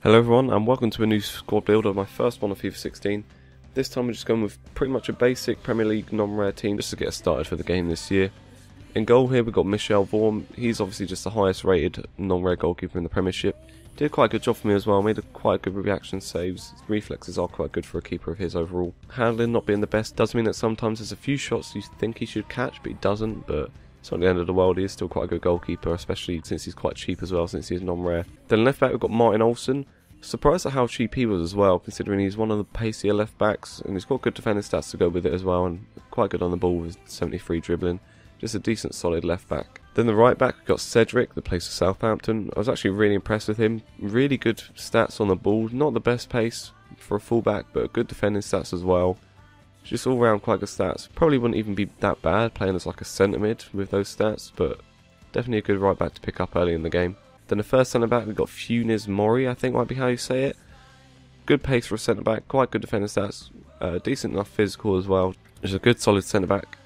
Hello everyone and welcome to a new squad builder, my first one of FIFA 16. This time we're just going with pretty much a basic Premier League non-rare team just to get us started for the game this year. In goal here we've got Michel Vorm. He's obviously just the highest rated non-rare goalkeeper in the Premiership. Did quite a good job for me as well, made quite good reaction saves. His reflexes are quite good for a keeper of his overall. Handling not being the best does mean that sometimes there's a few shots you think he should catch but he doesn't, but it's not the end of the world. He is still quite a good goalkeeper, especially since he's quite cheap as well, since he's non-rare. Then left back we've got Martin Olsen. Surprised at how cheap he was as well, considering he's one of the pacier left backs, and he's got good defending stats to go with it as well, and quite good on the ball with 73 dribbling. Just a decent solid left back. Then the right back we've got Cedric, that plays for Southampton. I was actually really impressed with him. Really good stats on the ball, not the best pace for a fullback, but good defending stats as well. Just all round quite good stats. Probably wouldn't even be that bad playing as like a centre mid with those stats, but definitely a good right back to pick up early in the game. Then the first centre back we've got Funes Mori, I think might be how you say it. Good pace for a centre back, quite good defending stats, decent enough physical as well. Just a good solid centre back.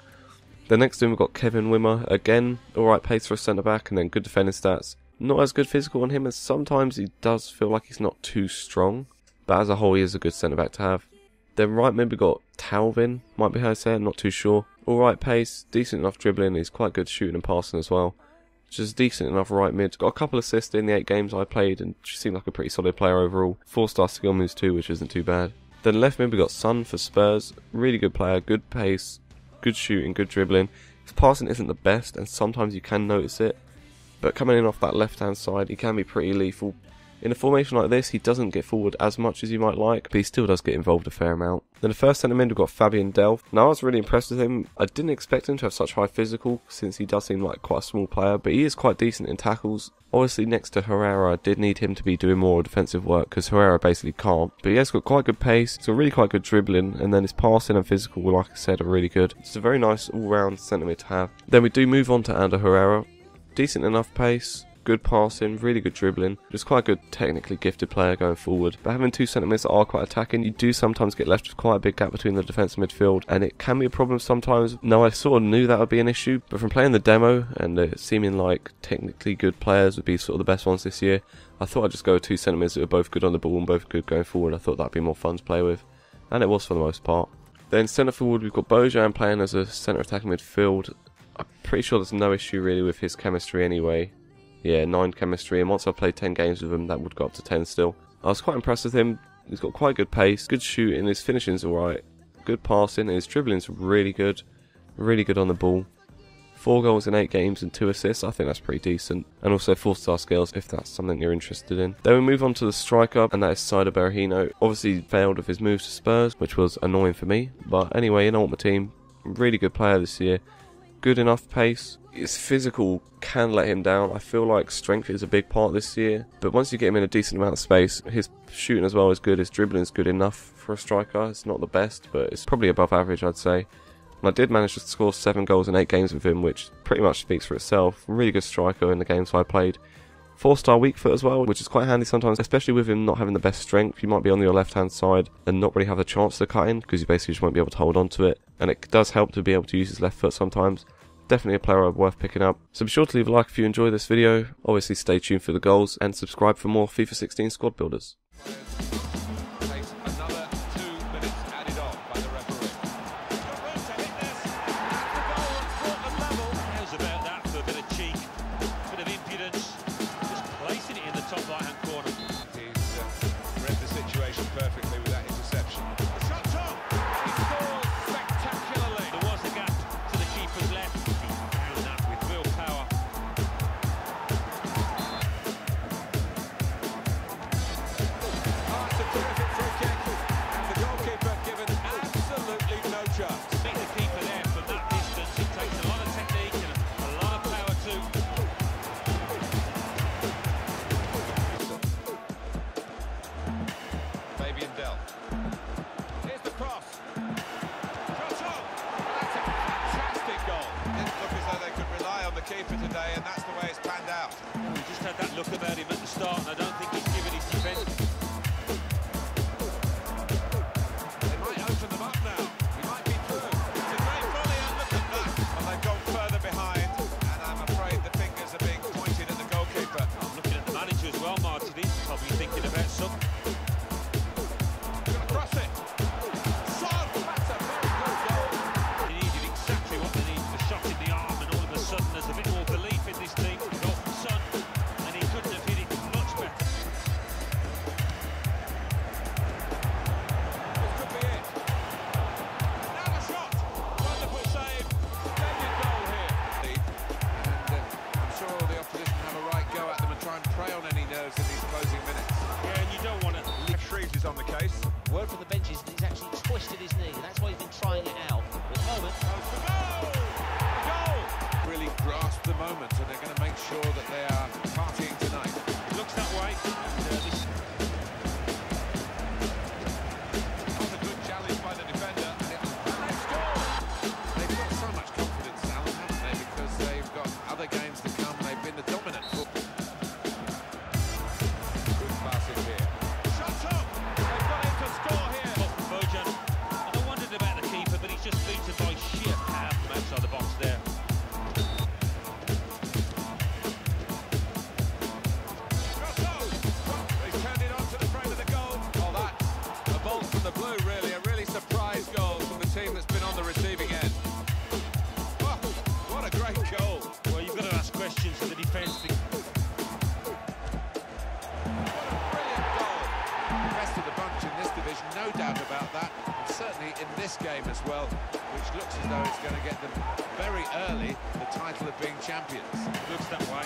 The next one we've got Kevin Wimmer, again alright pace for a centre back and then good defending stats. Not as good physical on him, as sometimes he does feel like he's not too strong, but as a whole he is a good centre back to have. Then right mid we've got Talvin, might be how I say it, not too sure. Alright pace, decent enough dribbling, he's quite good shooting and passing as well. Just decent enough right mid. Got a couple assists in the 8 games I played and just seemed like a pretty solid player overall. 4-star skill moves too, which isn't too bad. Then left mid we got Son for Spurs. Really good player, good pace, good shooting, good dribbling. His passing isn't the best and sometimes you can notice it, but coming in off that left hand side he can be pretty lethal. In a formation like this he doesn't get forward as much as you might like, but he still does get involved a fair amount. Then the first centre mid we've got Fabian Delph. Now I was really impressed with him. I didn't expect him to have such high physical since he does seem like quite a small player, but he is quite decent in tackles. Obviously next to Herrera I did need him to be doing more defensive work because Herrera basically can't, but he has got quite good pace, he's got really quite good dribbling, and then his passing and physical, like I said, are really good. It's a very nice all round centre mid to have. Then we do move on to Ander Herrera. Decent enough pace, good passing, really good dribbling, just quite a good technically gifted player going forward. But having 2 centre mids that are quite attacking, you do sometimes get left with quite a big gap between the defence and midfield, and it can be a problem sometimes. Now I sort of knew that would be an issue, but from playing the demo and it seeming like technically good players would be sort of the best ones this year, I thought I'd just go with 2 centre mids that were both good on the ball and both good going forward. I thought that'd be more fun to play with, and it was for the most part. Then centre forward we've got Bojan playing as a centre attacking midfield. I'm pretty sure there's no issue really with his chemistry anyway. Yeah, 9 chemistry, and once I played 10 games with him that would go up to 10 still. I was quite impressed with him. He's got quite good pace, good shooting, his finishing's alright, good passing, and his dribbling's really good on the ball. 4 goals in 8 games and 2 assists, I think that's pretty decent. And also 4-star skills if that's something you're interested in. Then we move on to the striker, and that is Berahino. Obviously failed with his move to Spurs, which was annoying for me, but anyway, I want my team. Really good player this year. Good enough pace. His physical can let him down. I feel like strength is a big part this year, but once you get him in a decent amount of space, his shooting as well is good, his dribbling is good enough for a striker. It's not the best, but it's probably above average I'd say. And I did manage to score 7 goals in 8 games with him, which pretty much speaks for itself. Really good striker in the games I played. 4-star weak foot as well, which is quite handy sometimes, especially with him not having the best strength. You might be on your left hand side and not really have a chance to cut in because you basically just won't be able to hold on to it, and it does help to be able to use his left foot sometimes. Definitely a player worth picking up. So be sure to leave a like if you enjoy this video, obviously stay tuned for the goals, and subscribe for more FIFA 16 squad builders. Another 2 minutes added on by the referee. How's about that for a bit of cheek, a bit of impudence, just placing it in the top right hand corner. He's read the situation perfectly with that interception. The shot's on! He scores spectacularly. There was a gap to the keeper's left. He found that with real power. It's a terrific free kick, and the goalkeeper given absolutely no chance. Meet the keeper there from that distance. It takes a lot of technique and a lot of power too. Fabian Delph. Here's the cross. Shot on! That's a fantastic goal. Didn't look as though they could rely on the keeper today, and that's the way it's panned out. We just had that look about him at the start, and I don't think he's given his defence. thinking about something. Gonna cross it. Son, that's a very good goal. He needed exactly what they needed, a shot in the arm, and all of a sudden there's a bit more belief in this team. Goal from Son, and he couldn't have hit it much better. This could be it. Now the shot. Wonderful save. Splendid goal here. And I'm sure the opposition have a right go at them and try and prey on any nerves in these closing minutes. Yeah, and you don't want to. Shreves is on the case. Word from the benches that he's actually twisted his knee, and that's why he's been trying it out. At the moment, Goes for goal! Goal! Really grasp the moment, and they're going to make sure that they are partying tonight. It looks that way. And, this Not a good challenge by the defender. And they score! They've got so much confidence, Alan, haven't they? Because they've got other games to come. They've been the dominant football. good passing here. Shot up! They've got him to score here. Bojan. And I wondered about the keeper, but he's just beaten by sheer power from outside the box there. He's turned it onto the frame of the goal. Oh, that's a bolt from the blue, really. A really surprise goal from the team that's been on the receiving end. Oh, what a great goal. Well, you've got to ask questions of the defence. What a brilliant goal. The best of the bunch in this division, no doubt about that. And certainly in this game as well, which looks as though it's going to get them very early the title of being champions. Looks that way.